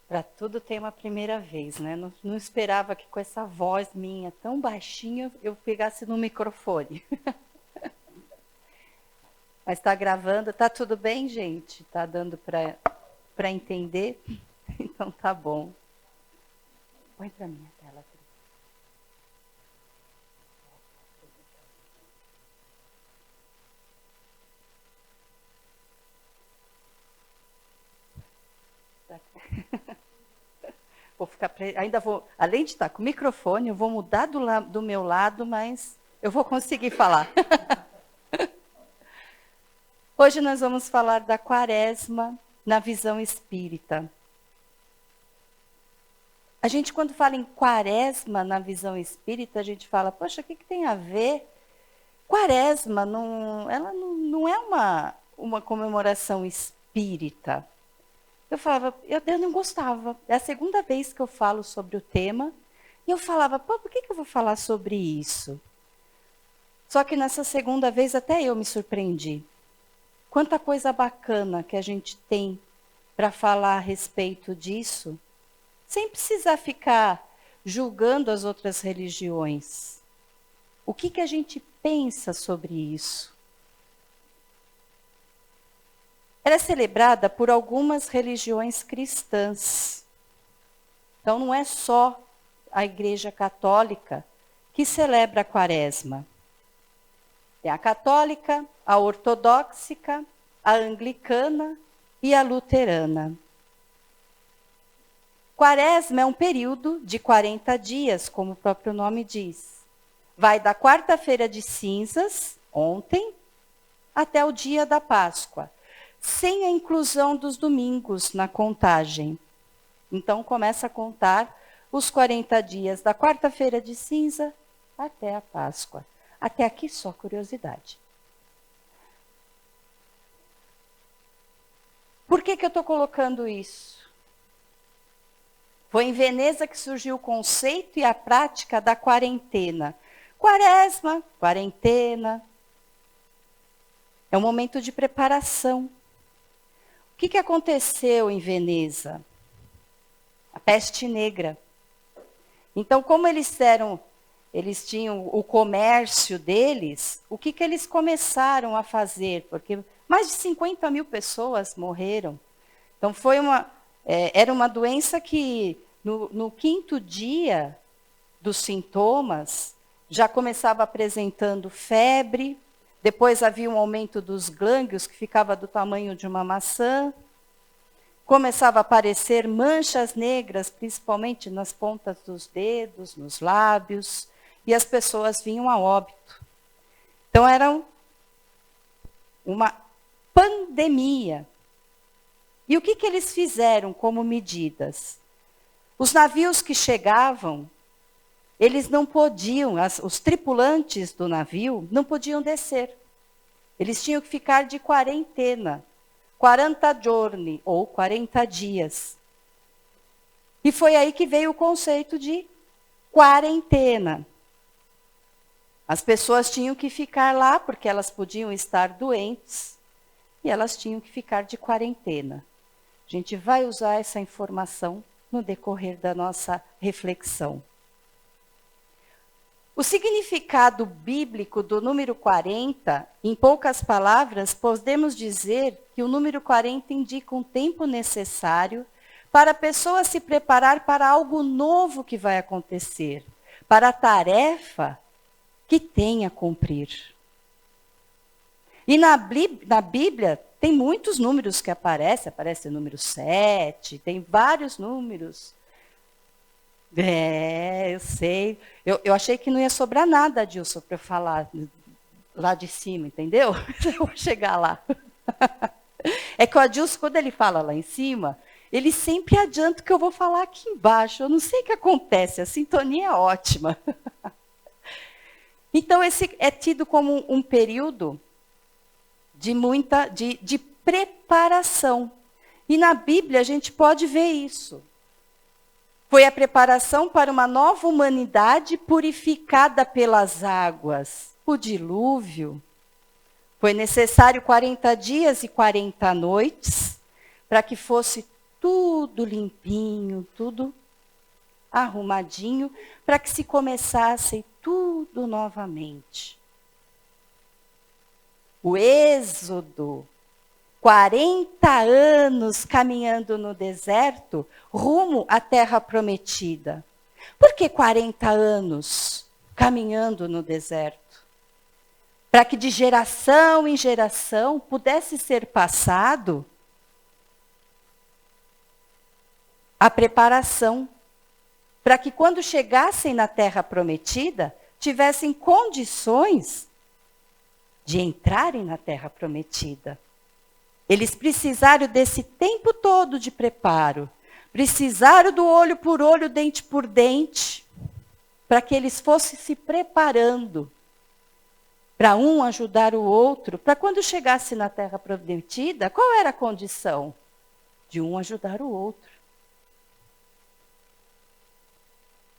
Para tudo tem uma primeira vez, né? Não esperava que com essa voz minha tão baixinha eu pegasse no microfone. Mas está gravando, tá tudo bem, gente? Tá dando para entender? Então tá bom. Põe para mim a tela. Vou ficar ainda vou, além de estar com o microfone, eu vou mudar do meu lado, mas eu vou conseguir falar. Hoje nós vamos falar da Quaresma na visão espírita. A gente, quando fala em Quaresma na visão espírita, a gente fala, poxa, o que tem a ver? Quaresma ela não é uma comemoração espírita. Eu falava, eu não gostava. É a segunda vez que eu falo sobre o tema. E eu falava, pô, por que eu vou falar sobre isso? Só que nessa segunda vez até eu me surpreendi. Quanta coisa bacana que a gente tem para falar a respeito disso, sem precisar ficar julgando as outras religiões. O que a gente pensa sobre isso? Ela é celebrada por algumas religiões cristãs. Então, não é só a Igreja Católica que celebra a Quaresma. Tem a católica, a ortodoxa, a anglicana e a luterana. Quaresma é um período de 40 dias, como o próprio nome diz. Vai da quarta-feira de cinzas, ontem, até o dia da Páscoa, sem a inclusão dos domingos na contagem. Então, começa a contar os 40 dias da quarta-feira de cinza até a Páscoa. Até aqui, só curiosidade. Por que eu estou colocando isso? Foi em Veneza que surgiu o conceito e a prática da quarentena. Quaresma, quarentena. É um momento de preparação. O que aconteceu em Veneza? A peste negra. Então, como eles tinham o comércio deles, o que eles começaram a fazer? Porque mais de 50 mil pessoas morreram. Então, era uma doença que, no quinto dia dos sintomas, já começava apresentando febre, depois havia um aumento dos glândulos, que ficava do tamanho de uma maçã, começava a aparecer manchas negras, principalmente nas pontas dos dedos, nos lábios, e as pessoas vinham a óbito. Então, era uma pandemia. E o que eles fizeram como medidas? Os navios que chegavam, eles não podiam, os tripulantes do navio não podiam descer. Eles tinham que ficar de quarentena, 40 giorni, ou 40 dias. E foi aí que veio o conceito de quarentena. As pessoas tinham que ficar lá, porque elas podiam estar doentes, e elas tinham que ficar de quarentena. A gente vai usar essa informação no decorrer da nossa reflexão. O significado bíblico do número 40, em poucas palavras, podemos dizer que o número 40 indica um tempo necessário para a pessoa se preparar para algo novo que vai acontecer, para a tarefa que tem a cumprir. E na Bíblia tem muitos números que aparecem, aparece o número 7, tem vários números. Eu sei. Eu achei que não ia sobrar nada, Adilson, para eu falar lá de cima, entendeu? Eu vou chegar lá. É que o Adilson, quando ele fala lá em cima, ele sempre adianta o que eu vou falar aqui embaixo. Eu não sei o que acontece, a sintonia é ótima. Então, esse é tido como um período de preparação. E na Bíblia a gente pode ver isso. Foi a preparação para uma nova humanidade purificada pelas águas. O dilúvio. Foi necessário 40 dias e 40 noites para que fosse tudo limpinho, tudo arrumadinho, para que se começasse tudo novamente. O êxodo, 40 anos caminhando no deserto, rumo à terra prometida. Por que 40 anos caminhando no deserto? Para que de geração em geração pudesse ser passado a preparação, para que quando chegassem na terra prometida, tivessem condições de entrarem na terra prometida. Eles precisaram desse tempo todo de preparo, precisaram do olho por olho, dente por dente, para que eles fossem se preparando, para um ajudar o outro, para quando chegasse na terra prometida, qual era a condição? De um ajudar o outro.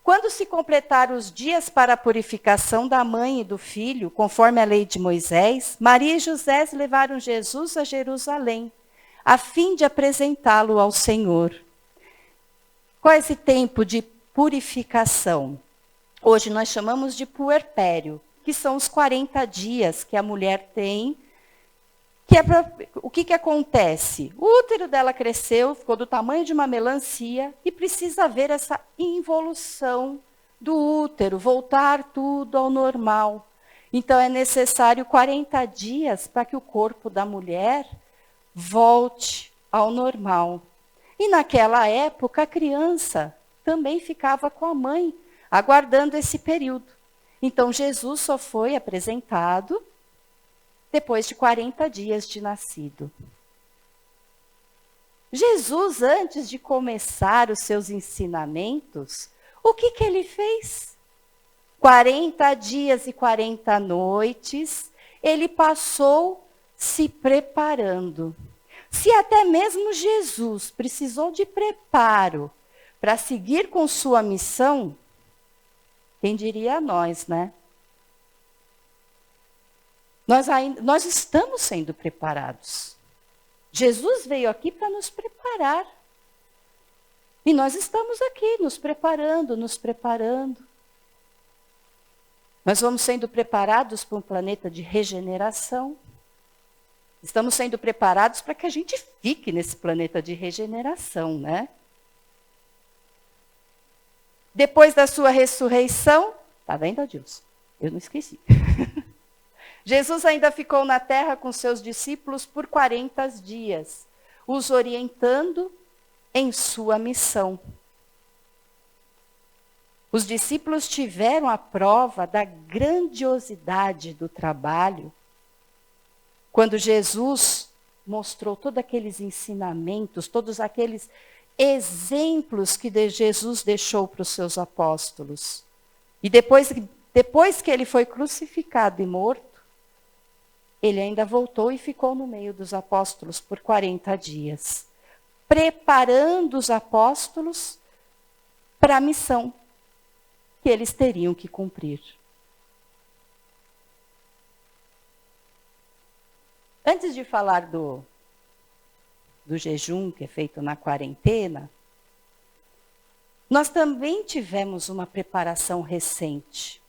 Quando se completaram os dias para a purificação da mãe e do filho, conforme a lei de Moisés, Maria e José levaram Jesus a Jerusalém, a fim de apresentá-lo ao Senhor. Qual é esse tempo de purificação? Hoje nós chamamos de puerpério, que são os 40 dias que a mulher tem. O que acontece? O útero dela cresceu, ficou do tamanho de uma melancia e precisa haver essa involução do útero, voltar tudo ao normal. Então é necessário 40 dias para que o corpo da mulher volte ao normal. E naquela época a criança também ficava com a mãe, aguardando esse período. Então Jesus só foi apresentado depois de 40 dias de nascido. Jesus, antes de começar os seus ensinamentos, o que ele fez? 40 dias e 40 noites, ele passou se preparando. Se até mesmo Jesus precisou de preparo para seguir com sua missão, quem diria nós, né? Nós estamos sendo preparados. Jesus veio aqui para nos preparar. E nós estamos aqui nos preparando, nos preparando. Nós vamos sendo preparados para um planeta de regeneração. Estamos sendo preparados para que a gente fique nesse planeta de regeneração, né? Depois da sua ressurreição, tá vendo, Adilson? Eu não esqueci. Jesus ainda ficou na terra com seus discípulos por 40 dias, os orientando em sua missão. Os discípulos tiveram a prova da grandiosidade do trabalho, quando Jesus mostrou todos aqueles ensinamentos, todos aqueles exemplos que Jesus deixou para os seus apóstolos. E depois que ele foi crucificado e morto, ele ainda voltou e ficou no meio dos apóstolos por 40 dias, preparando os apóstolos para a missão que eles teriam que cumprir. Antes de falar do jejum que é feito na quarentena, nós também tivemos uma preparação recente.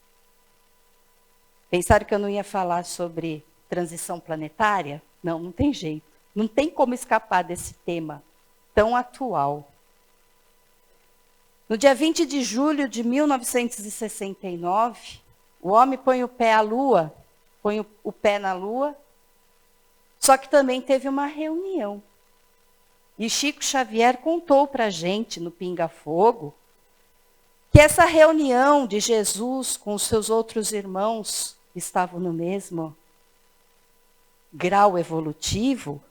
Pensaram que eu não ia falar sobre transição planetária? Não, não tem jeito. Não tem como escapar desse tema tão atual. No dia 20 de julho de 1969, o homem põe o pé à Lua, põe o pé na Lua, só que também teve uma reunião. E Chico Xavier contou para a gente, no Pinga Fogo, que essa reunião de Jesus com os seus outros irmãos, que estavam no mesmo grau evolutivo,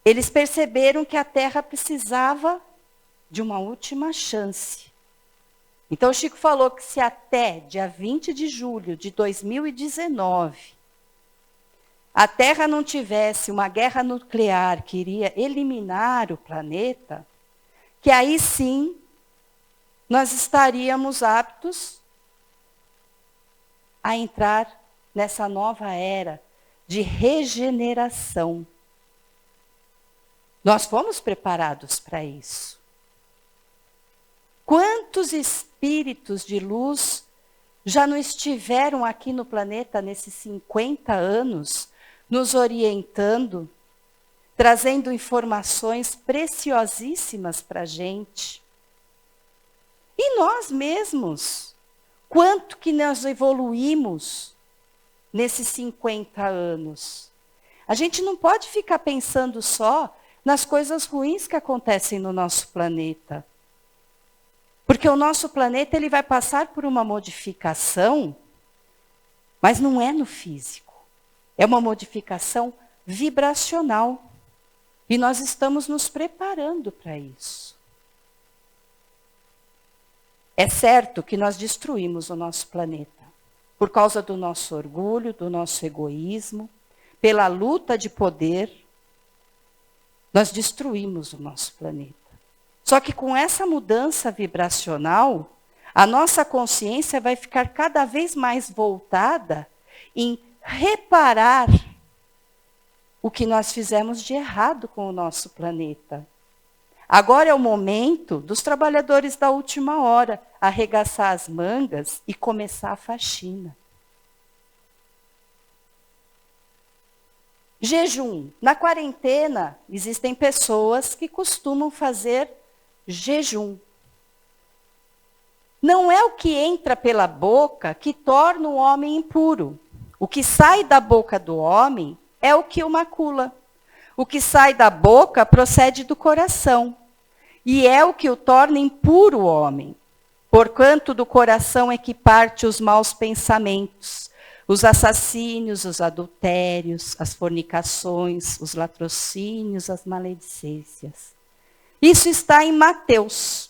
eles perceberam que a Terra precisava de uma última chance. Então, o Chico falou que se até dia 20 de julho de 2019, a Terra não tivesse uma guerra nuclear que iria eliminar o planeta, que aí sim nós estaríamos aptos a entrar nessa nova era de regeneração. Nós fomos preparados para isso. Quantos espíritos de luz já não estiveram aqui no planeta nesses 50 anos, nos orientando, trazendo informações preciosíssimas para a gente? E nós mesmos, quanto que nós evoluímos nesses 50 anos? A gente não pode ficar pensando só nas coisas ruins que acontecem no nosso planeta. Porque o nosso planeta ele vai passar por uma modificação, mas não é no físico. É uma modificação vibracional. E nós estamos nos preparando para isso. É certo que nós destruímos o nosso planeta por causa do nosso orgulho, do nosso egoísmo, pela luta de poder, nós destruímos o nosso planeta. Só que com essa mudança vibracional, a nossa consciência vai ficar cada vez mais voltada em reparar o que nós fizemos de errado com o nosso planeta. Agora é o momento dos trabalhadores da última hora arregaçar as mangas e começar a faxina. Jejum. Na quarentena, existem pessoas que costumam fazer jejum. Não é o que entra pela boca que torna o homem impuro. O que sai da boca do homem é o que o macula. O que sai da boca procede do coração. E é o que o torna impuro o homem. Porquanto do coração é que parte os maus pensamentos, os assassínios, os adultérios, as fornicações, os latrocínios, as maledicências. Isso está em Mateus.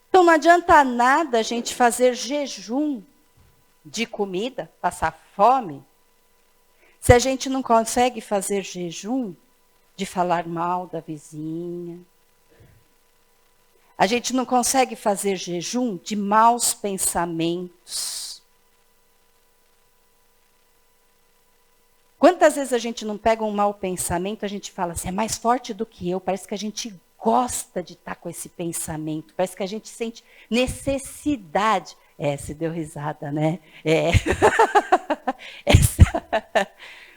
Então não adianta nada a gente fazer jejum de comida, passar fome, se a gente não consegue fazer jejum de falar mal da vizinha. A gente não consegue fazer jejum de maus pensamentos. Quantas vezes a gente não pega um mau pensamento, a gente fala assim, é mais forte do que eu, parece que a gente gosta de estar com esse pensamento, parece que a gente sente necessidade. Se deu risada, né?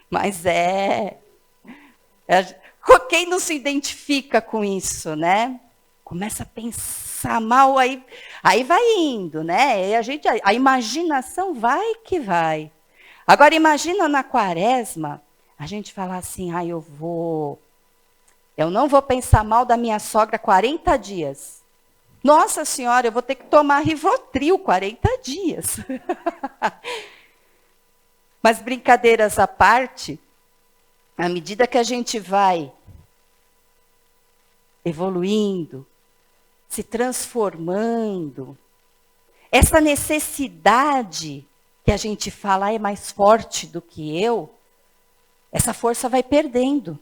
Mas quem não se identifica com isso, né? Começa a pensar mal, aí vai indo, né? A imaginação vai que vai. Agora imagina na quaresma, a gente falar assim, eu não vou pensar mal da minha sogra 40 dias. Nossa Senhora, eu vou ter que tomar Rivotril 40 dias. Mas brincadeiras à parte, à medida que a gente vai evoluindo, se transformando, essa necessidade que a gente fala é mais forte do que eu, essa força vai perdendo.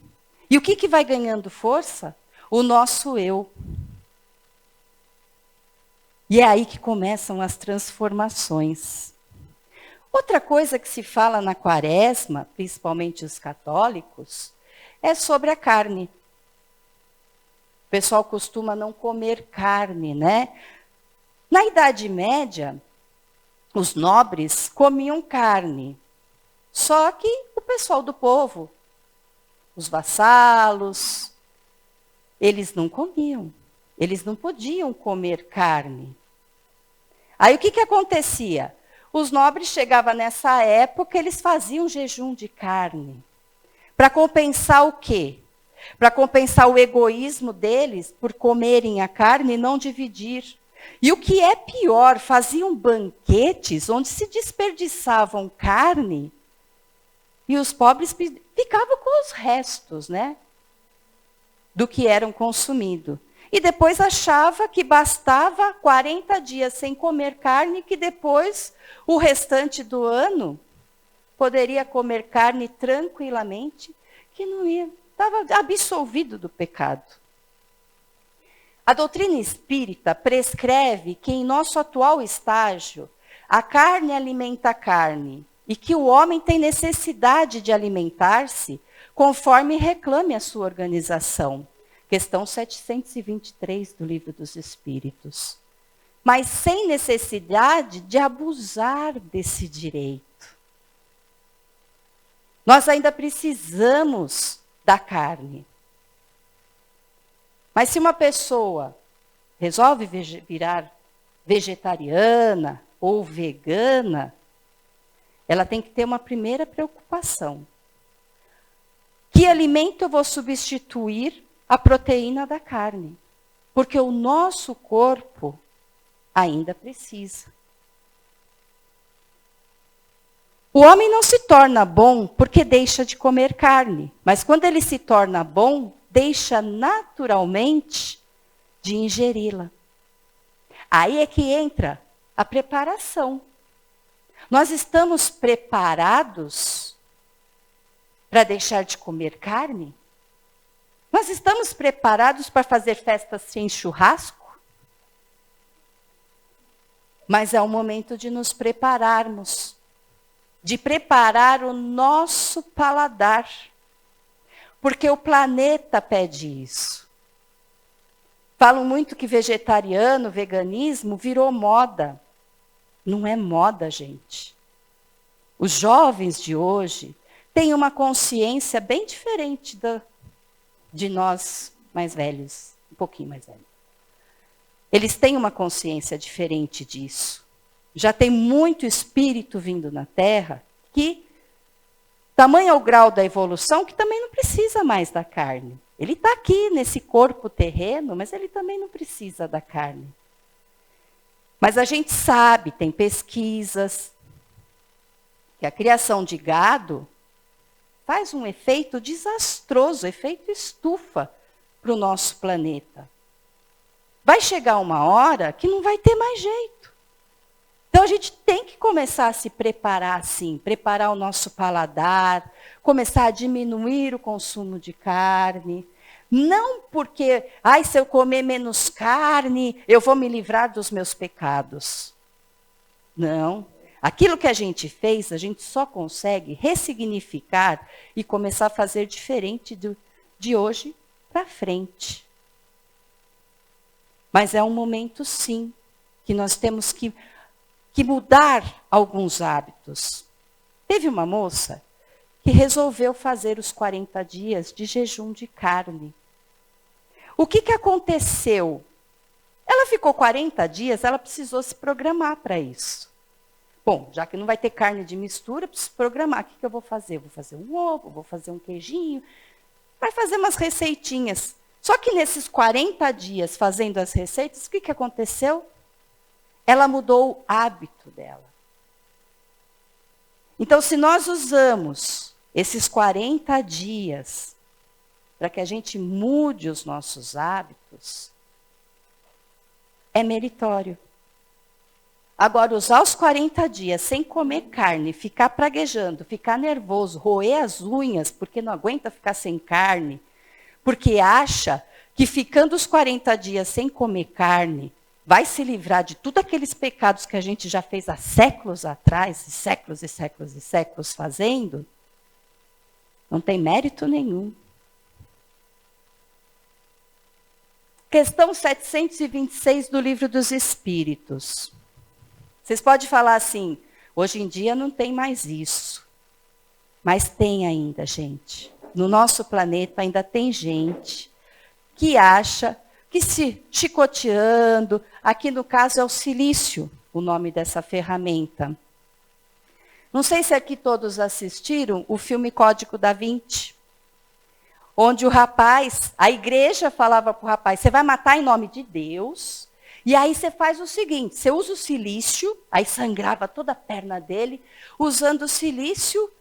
E o que vai ganhando força? O nosso eu. E é aí que começam as transformações. Outra coisa que se fala na quaresma, principalmente os católicos, é sobre a carne. O pessoal costuma não comer carne, né? Na Idade Média, os nobres comiam carne. Só que o pessoal do povo, os vassalos, eles não comiam. Eles não podiam comer carne. Aí o que acontecia? Os nobres chegavam nessa época, eles faziam jejum de carne. Para compensar o quê? Para compensar o egoísmo deles por comerem a carne e não dividir. E o que é pior, faziam banquetes onde se desperdiçavam carne e os pobres ficavam com os restos, né? Do que eram consumidos. E depois achava que bastava 40 dias sem comer carne, que depois, o restante do ano, poderia comer carne tranquilamente, que não ia, estava absolvido do pecado. A doutrina espírita prescreve que em nosso atual estágio, a carne alimenta a carne e que o homem tem necessidade de alimentar-se conforme reclame a sua organização. Questão 723 do Livro dos Espíritos. Mas sem necessidade de abusar desse direito. Nós ainda precisamos da carne. Mas se uma pessoa resolve virar vegetariana ou vegana, ela tem que ter uma primeira preocupação. Que alimento eu vou substituir a proteína da carne? Porque o nosso corpo ainda precisa. O homem não se torna bom porque deixa de comer carne, mas quando ele se torna bom, deixa naturalmente de ingeri-la. Aí é que entra a preparação. Nós estamos preparados para deixar de comer carne? Nós estamos preparados para fazer festas sem churrasco? Mas é o momento de nos prepararmos, de preparar o nosso paladar, porque o planeta pede isso. Falam muito que vegetariano, veganismo virou moda. Não é moda, gente. Os jovens de hoje têm uma consciência bem diferente de nós mais velhos, um pouquinho mais velhos. Eles têm uma consciência diferente disso. Já tem muito espírito vindo na Terra que, tamanho é o grau da evolução, que também não precisa mais da carne. Ele está aqui nesse corpo terreno, mas ele também não precisa da carne. Mas a gente sabe, tem pesquisas, que a criação de gado faz um efeito desastroso, efeito estufa para o nosso planeta. Vai chegar uma hora que não vai ter mais jeito. Então a gente tem que começar a se preparar assim, preparar o nosso paladar, começar a diminuir o consumo de carne. Não porque, se eu comer menos carne, eu vou me livrar dos meus pecados. Não. Aquilo que a gente fez, a gente só consegue ressignificar e começar a fazer diferente de hoje para frente. Mas é um momento, sim, que nós temos que mudar alguns hábitos. Teve uma moça que resolveu fazer os 40 dias de jejum de carne. O que aconteceu? Ela ficou 40 dias, ela precisou se programar para isso. Bom, já que não vai ter carne de mistura, preciso programar. O que eu vou fazer? Vou fazer um ovo, vou fazer um queijinho. Vai fazer umas receitinhas. Só que nesses 40 dias fazendo as receitas, o que aconteceu? Ela mudou o hábito dela. Então, se nós usamos esses 40 dias para que a gente mude os nossos hábitos, é meritório. Agora, usar os 40 dias sem comer carne, ficar praguejando, ficar nervoso, roer as unhas, porque não aguenta ficar sem carne, porque acha que ficando os 40 dias sem comer carne, vai se livrar de todos aqueles pecados que a gente já fez há séculos atrás, e séculos e séculos e séculos fazendo, não tem mérito nenhum. Questão 726 do Livro dos Espíritos. Vocês podem falar assim, hoje em dia não tem mais isso. Mas tem ainda, gente. No nosso planeta ainda tem gente que acha que se chicoteando, aqui no caso é o silício, o nome dessa ferramenta. Não sei se aqui todos assistiram o filme Código da Vinci, onde o rapaz, a igreja falava para o rapaz, você vai matar em nome de Deus, e aí você faz o seguinte, você usa o silício, aí sangrava toda a perna dele, usando o silício,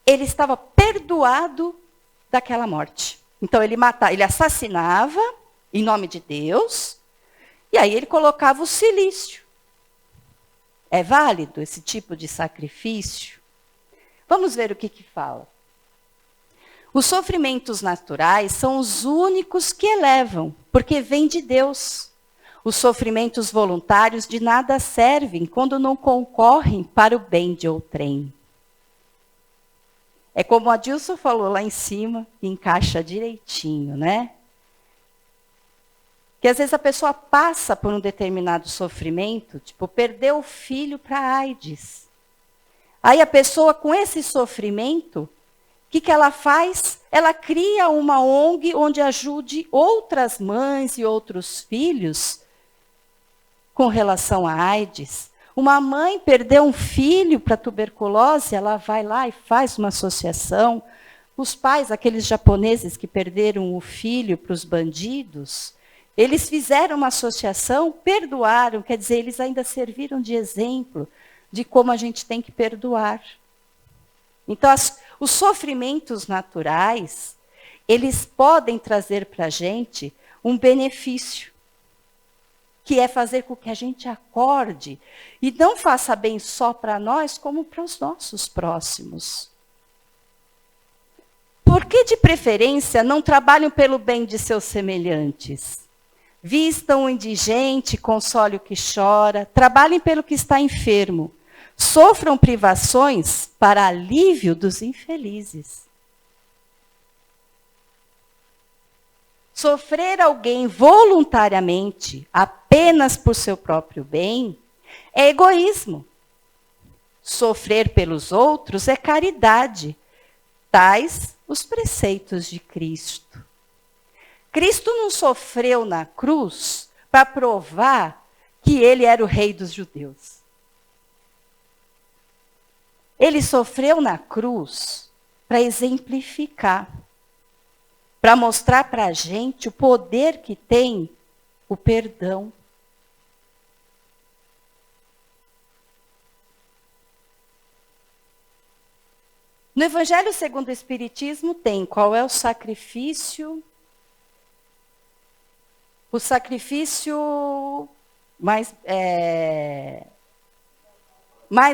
ele estava perdoado daquela morte. Então ele assassinava em nome de Deus, e aí ele colocava o silício. É válido esse tipo de sacrifício? Vamos ver o que fala. Os sofrimentos naturais são os únicos que elevam, porque vêm de Deus. Os sofrimentos voluntários de nada servem quando não concorrem para o bem de outrem. É como a Dilson falou lá em cima, encaixa direitinho, né? Que às vezes a pessoa passa por um determinado sofrimento, tipo, perdeu o filho para a AIDS. Aí a pessoa, com esse sofrimento, o que ela faz? Ela cria uma ONG onde ajude outras mães e outros filhos com relação à AIDS. Uma mãe perdeu um filho para tuberculose, ela vai lá e faz uma associação. Os pais, aqueles japoneses que perderam o filho para os bandidos, eles fizeram uma associação, perdoaram, quer dizer, eles ainda serviram de exemplo de como a gente tem que perdoar. Então, os sofrimentos naturais, eles podem trazer para a gente um benefício, que é fazer com que a gente acorde e não faça bem só para nós, como para os nossos próximos. Por que, de preferência, não trabalham pelo bem de seus semelhantes? Vistam o indigente, console o que chora, trabalhem pelo que está enfermo, sofram privações para alívio dos infelizes. Sofrer alguém voluntariamente, apenas por seu próprio bem, é egoísmo. Sofrer pelos outros é caridade, tais os preceitos de Cristo. Cristo não sofreu na cruz para provar que ele era o rei dos judeus. Ele sofreu na cruz para exemplificar, para mostrar para a gente o poder que tem o perdão. No Evangelho segundo o Espiritismo tem qual é o sacrifício mais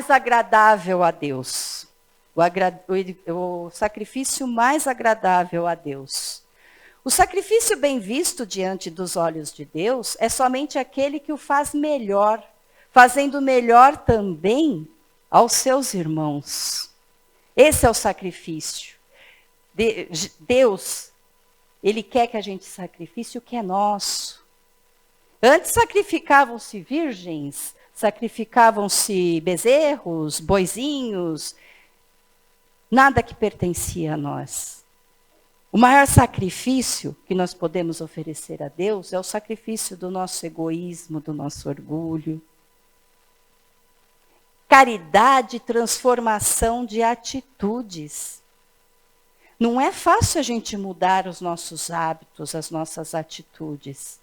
agradável a Deus. O sacrifício mais agradável a Deus. O sacrifício bem visto diante dos olhos de Deus é somente aquele que o faz melhor, fazendo melhor também aos seus irmãos. Esse é o sacrifício. Deus, ele quer que a gente sacrifique o que é nosso. Antes sacrificavam-se virgens, sacrificavam-se bezerros, boizinhos, nada que pertencia a nós. O maior sacrifício que nós podemos oferecer a Deus é o sacrifício do nosso egoísmo, do nosso orgulho. Caridade, transformação de atitudes. Não é fácil a gente mudar os nossos hábitos, as nossas atitudes.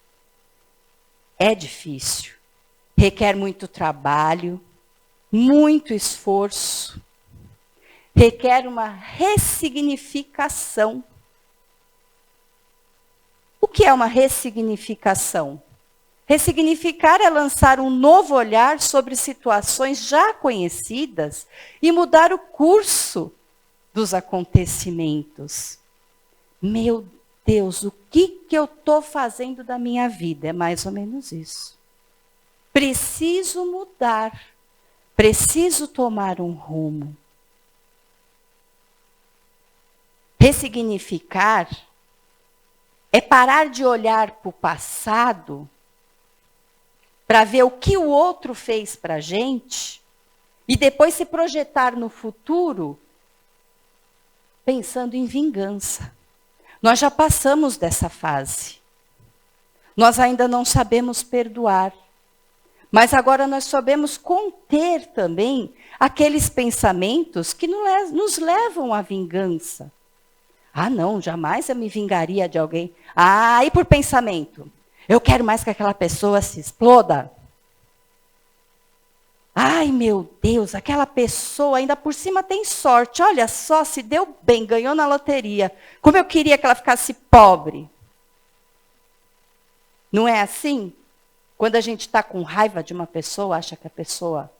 É difícil. Requer muito trabalho, muito esforço. Requer uma ressignificação. O que é uma ressignificação? Ressignificar é lançar um novo olhar sobre situações já conhecidas e mudar o curso dos acontecimentos. Meu Deus, o que eu estou fazendo da minha vida? É mais ou menos isso. Preciso mudar. Preciso tomar um rumo. Ressignificar é parar de olhar para o passado para ver o que o outro fez para a gente e depois se projetar no futuro pensando em vingança. Nós já passamos dessa fase. Nós ainda não sabemos perdoar. Mas agora nós sabemos conter também aqueles pensamentos que nos levam à vingança. Ah, não, jamais eu me vingaria de alguém. Ah, e por pensamento? Eu quero mais que aquela pessoa se exploda. Ai, meu Deus, aquela pessoa ainda por cima tem sorte. Olha só, se deu bem, ganhou na loteria. Como eu queria que ela ficasse pobre. Não é assim? Quando a gente está com raiva de uma pessoa, acha que a pessoa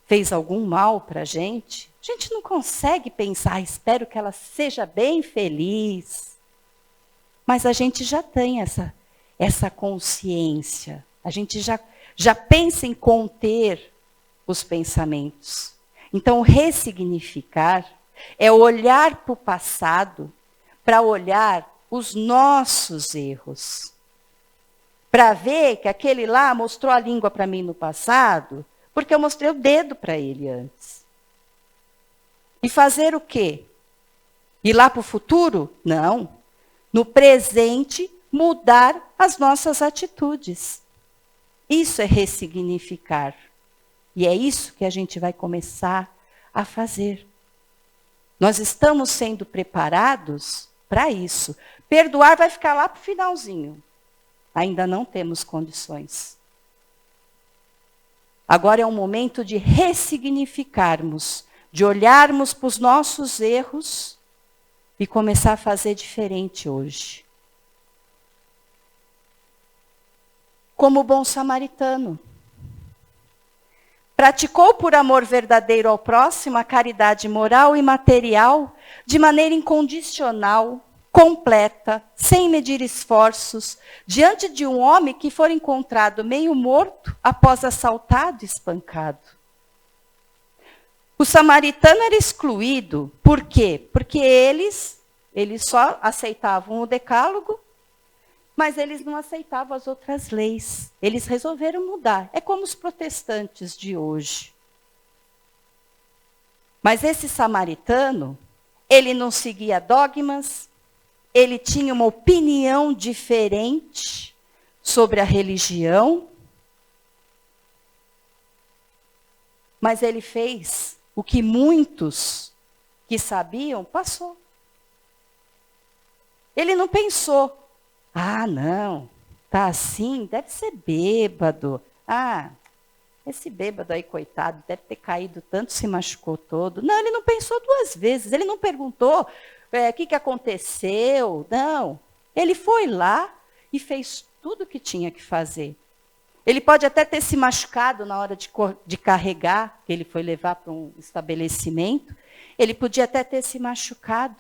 fez algum mal para a gente não consegue pensar, espero que ela seja bem feliz. Mas a gente já tem essa consciência. A gente já pensa em conter os pensamentos. Então, ressignificar É olhar para o passado, para olhar os nossos erros. Para ver que aquele lá mostrou a língua para mim no passado, porque eu mostrei o dedo para ele antes. E fazer o quê? Ir lá para o futuro? Não. No presente, mudar as nossas atitudes. Isso é ressignificar. E é isso que a gente vai começar a fazer. Nós estamos sendo preparados para isso. Perdoar vai ficar lá para o finalzinho. Ainda não temos condições. Agora é um momento de ressignificarmos, de olharmos para os nossos erros e começar a fazer diferente hoje. Como o bom samaritano. Praticou por amor verdadeiro ao próximo a caridade moral e material de maneira incondicional, completa, sem medir esforços, diante de um homem que for encontrado meio morto após assaltado e espancado. O samaritano era excluído, por quê? Porque eles só aceitavam o decálogo, mas eles não aceitavam as outras leis. Eles resolveram mudar. É como os protestantes de hoje. Mas esse samaritano, ele não seguia dogmas, ele tinha uma opinião diferente sobre a religião, mas ele fez o que muitos que sabiam passou. Ele não pensou, não, tá assim, deve ser bêbado. Esse bêbado aí, coitado, deve ter caído tanto, se machucou todo. Não, ele não pensou duas vezes, ele não perguntou o que aconteceu. Não, ele foi lá e fez tudo o que tinha que fazer. Ele pode até ter se machucado na hora de carregar, que ele foi levar para um estabelecimento. Ele podia até ter se machucado.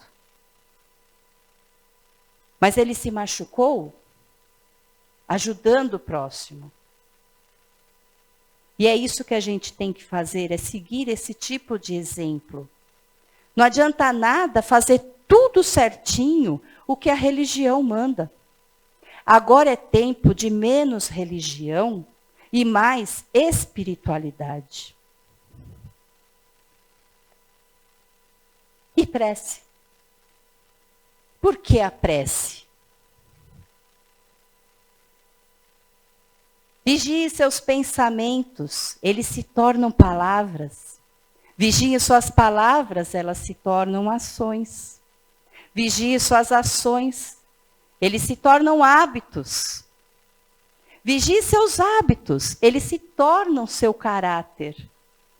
Mas ele se machucou ajudando o próximo. E é isso que a gente tem que fazer, é seguir esse tipo de exemplo. Não adianta nada fazer tudo certinho o que a religião manda. Agora é tempo de menos religião e mais espiritualidade. E prece. Por que a prece? Vigie seus pensamentos, eles se tornam palavras. Vigie suas palavras, elas se tornam ações. Vigie suas ações, eles se tornam hábitos. Vigie seus hábitos, eles se tornam seu caráter.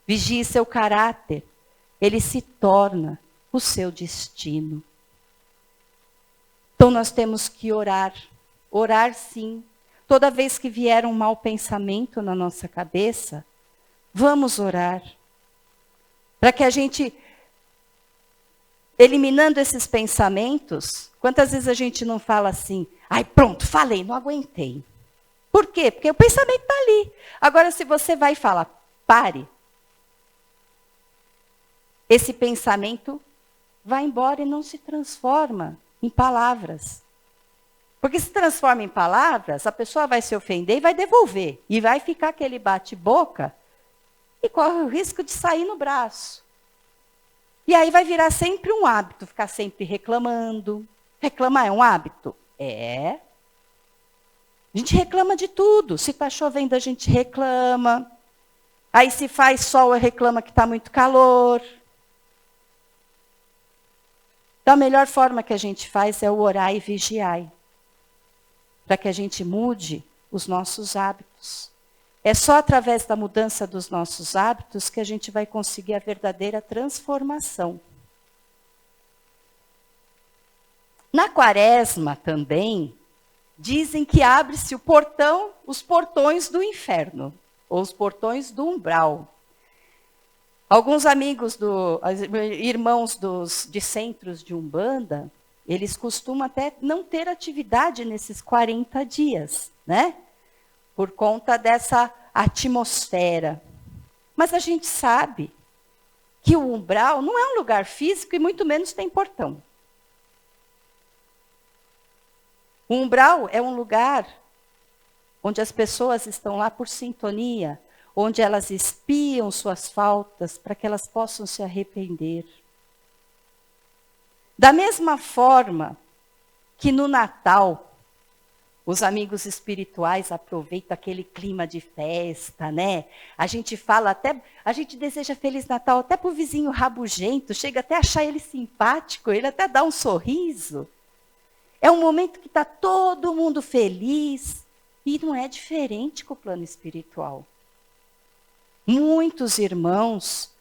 Vigie seu caráter, ele se torna o seu destino. Então nós temos que orar. Orar sim. Toda vez que vier um mau pensamento na nossa cabeça, vamos orar. Para que a gente, eliminando esses pensamentos, quantas vezes a gente não fala assim, pronto, falei, não aguentei. Por quê? Porque o pensamento está ali. Agora, se você vai falar, pare, esse pensamento vai embora e não se transforma em palavras. Porque se transforma em palavras, a pessoa vai se ofender e vai devolver. E vai ficar aquele bate-boca e corre o risco de sair no braço. E aí vai virar sempre um hábito, ficar sempre reclamando. Reclamar é um hábito? É. A gente reclama de tudo. Se está chovendo, a gente reclama. Aí se faz sol, reclama que está muito calor. Então a melhor forma que a gente faz é o orar e vigiar. Para que a gente mude os nossos hábitos. É só através da mudança dos nossos hábitos que a gente vai conseguir a verdadeira transformação. Na Quaresma também, dizem que abre-se os portões do inferno, ou os portões do umbral. Alguns amigos, irmãos de centros de Umbanda, eles costumam até não ter atividade nesses 40 dias, né? Por conta dessa atmosfera. Mas a gente sabe que o umbral não é um lugar físico e muito menos tem portão. O umbral é um lugar onde as pessoas estão lá por sintonia, onde elas espiam suas faltas para que elas possam se arrepender. Da mesma forma que no Natal, os amigos espirituais aproveitam aquele clima de festa, né? A gente fala até, a gente deseja Feliz Natal até para o vizinho rabugento, chega até a achar ele simpático, ele até dá um sorriso. É um momento que está todo mundo feliz e não é diferente com o plano espiritual. Muitos irmãos,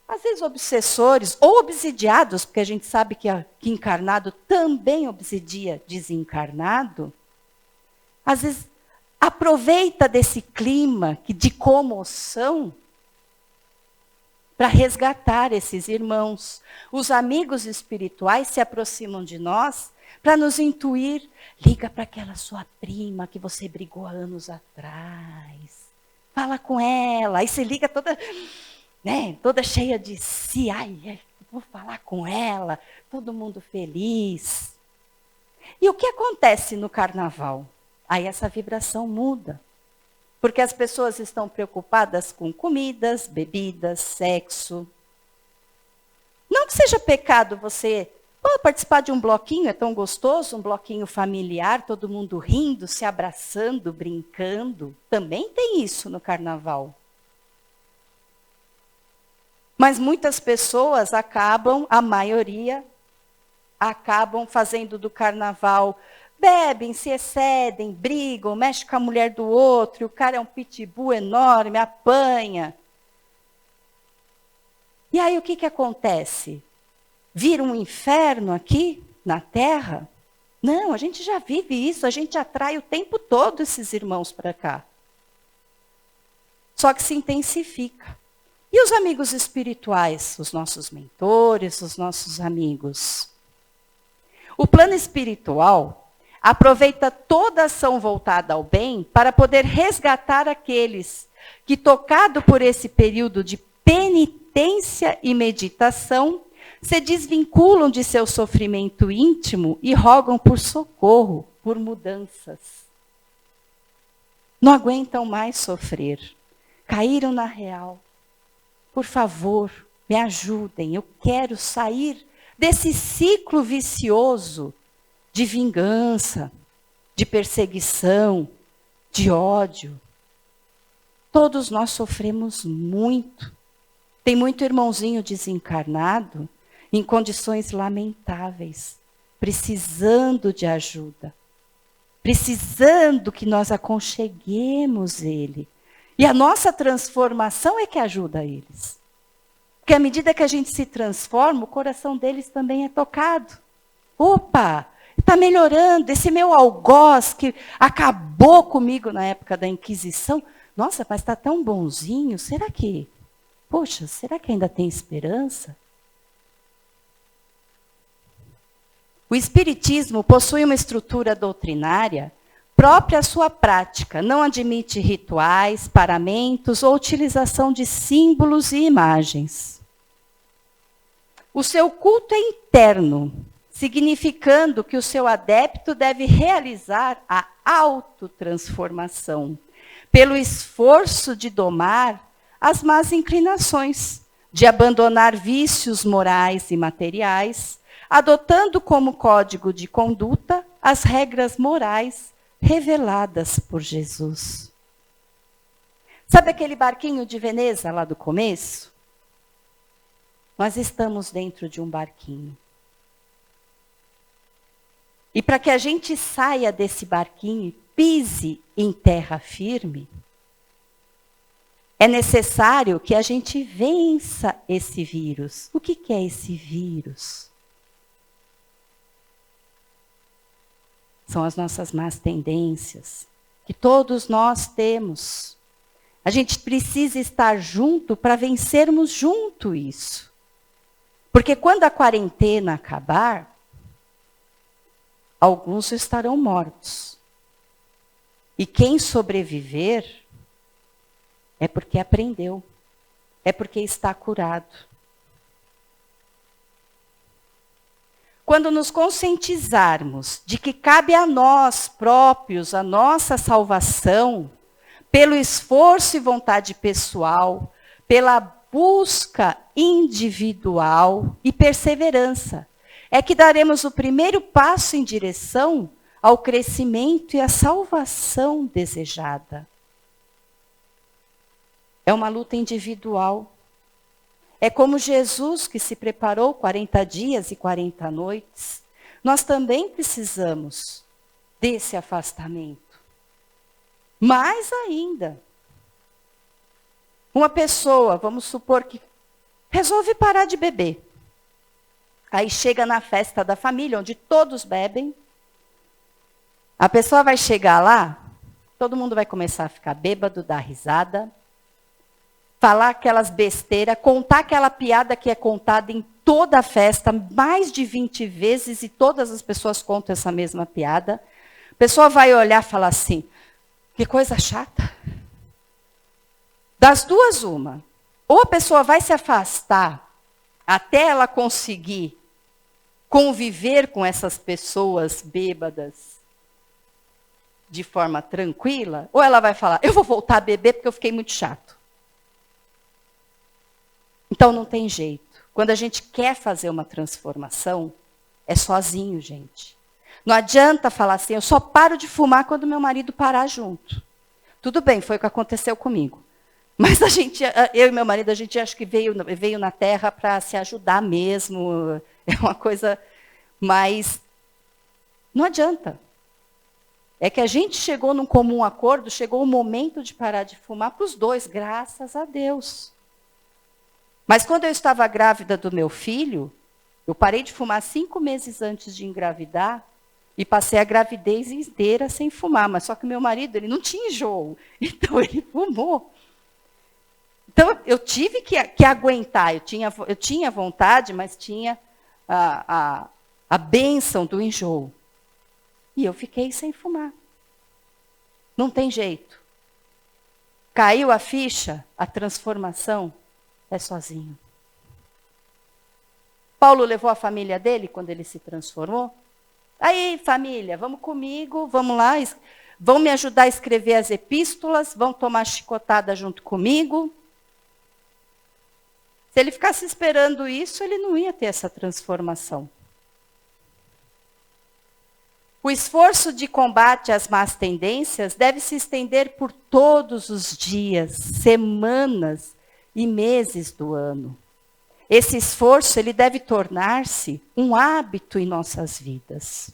às vezes obsessores ou obsidiados, porque a gente sabe que encarnado também obsidia desencarnado, às vezes aproveita desse clima de comoção para resgatar esses irmãos. Os amigos espirituais se aproximam de nós para nos intuir. Liga para aquela sua prima que você brigou há anos atrás. Fala com ela. Aí você liga toda, né, toda cheia de si. Ai, vou falar com ela. Todo mundo feliz. E o que acontece no carnaval? Aí essa vibração muda. Porque as pessoas estão preocupadas com comidas, bebidas, sexo. Não que seja pecado você participar de um bloquinho, é tão gostoso, um bloquinho familiar, todo mundo rindo, se abraçando, brincando. Também tem isso no carnaval. Mas muitas pessoas a maioria, acabam fazendo do carnaval, bebem, se excedem, brigam, mexem com a mulher do outro, o cara é um pitbull enorme, apanha. E aí o que acontece? Vira um inferno aqui na Terra? Não, a gente já vive isso, a gente atrai o tempo todo esses irmãos para cá. Só que se intensifica. E os amigos espirituais, os nossos mentores, os nossos amigos? O plano espiritual aproveita toda a ação voltada ao bem para poder resgatar aqueles que, tocado por esse período de penitência e meditação, se desvinculam de seu sofrimento íntimo e rogam por socorro, por mudanças. Não aguentam mais sofrer. Caíram na real. Por favor, me ajudem. Eu quero sair desse ciclo vicioso de vingança, de perseguição, de ódio. Todos nós sofremos muito. Tem muito irmãozinho desencarnado em condições lamentáveis, precisando de ajuda, precisando que nós aconcheguemos ele. E a nossa transformação é que ajuda eles. Porque à medida que a gente se transforma, o coração deles também é tocado. Opa, está melhorando. Esse meu algoz que acabou comigo na época da Inquisição, nossa, mas está tão bonzinho, será que ainda tem esperança? O Espiritismo possui uma estrutura doutrinária própria à sua prática, não admite rituais, paramentos ou utilização de símbolos e imagens. O seu culto é interno, significando que o seu adepto deve realizar a autotransformação, pelo esforço de domar as más inclinações, de abandonar vícios morais e materiais, adotando como código de conduta as regras morais reveladas por Jesus. Sabe aquele barquinho de Veneza lá do começo? Nós estamos dentro de um barquinho. E para que a gente saia desse barquinho e pise em terra firme, é necessário que a gente vença esse vírus. O que é esse vírus? São as nossas más tendências, que todos nós temos. A gente precisa estar junto para vencermos junto isso. Porque quando a quarentena acabar, alguns estarão mortos. E quem sobreviver é porque aprendeu, é porque está curado. quando nos conscientizarmos de que cabe a nós próprios a nossa salvação, pelo esforço e vontade pessoal, pela busca individual e perseverança, é que daremos o primeiro passo em direção ao crescimento e à salvação desejada. É uma luta individual. É como Jesus que se preparou 40 dias e 40 noites. Nós também precisamos desse afastamento. Mais ainda, uma pessoa, vamos supor que resolve parar de beber. Aí chega na festa da família, onde todos bebem. A pessoa vai chegar lá, todo mundo vai começar a ficar bêbado, dar risada, falar aquelas besteiras, contar aquela piada que é contada em toda a festa, mais de 20 vezes, e todas as pessoas contam essa mesma piada. A pessoa vai olhar e falar assim, que coisa chata. Das duas, uma. Ou a pessoa vai se afastar até ela conseguir conviver com essas pessoas bêbadas de forma tranquila, ou ela vai falar, eu vou voltar a beber porque eu fiquei muito chato. Então não tem jeito. Quando a gente quer fazer uma transformação, é sozinho, gente. Não adianta falar assim, eu só paro de fumar quando meu marido parar junto. Tudo bem, foi o que aconteceu comigo. Mas eu e meu marido, a gente acho que veio na Terra para se ajudar mesmo. É uma coisa, mas não adianta. É que a gente chegou num comum acordo, chegou o momento de parar de fumar para os dois, graças a Deus. Mas quando eu estava grávida do meu filho, eu parei de fumar 5 meses antes de engravidar e passei a gravidez inteira sem fumar. Mas só que meu marido, ele não tinha enjoo, então ele fumou. Então eu tive que aguentar, eu tinha vontade, mas tinha a bênção do enjoo. E eu fiquei sem fumar. Não tem jeito. Caiu a ficha, a transformação é sozinho. Paulo levou a família dele quando ele se transformou. Aí, família, vamos comigo, vamos lá, vão me ajudar a escrever as epístolas, vão tomar chicotada junto comigo. Se ele ficasse esperando isso, ele não ia ter essa transformação. O esforço de combate às más tendências deve se estender por todos os dias, semanas e meses do ano. Esse esforço ele deve tornar-se um hábito em nossas vidas.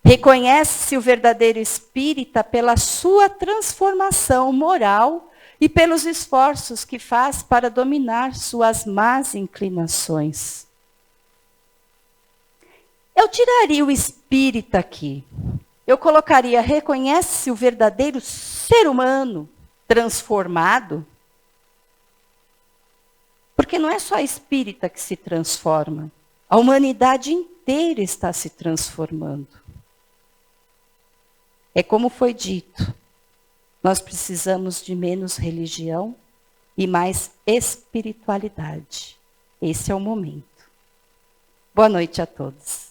Reconhece-se o verdadeiro espírita pela sua transformação moral e pelos esforços que faz para dominar suas más inclinações. Eu tiraria o espírita aqui. Eu colocaria, reconhece-se o verdadeiro ser humano transformado. Porque não é só a espírita que se transforma. A humanidade inteira está se transformando. É como foi dito. Nós precisamos de menos religião e mais espiritualidade. Esse é o momento. Boa noite a todos.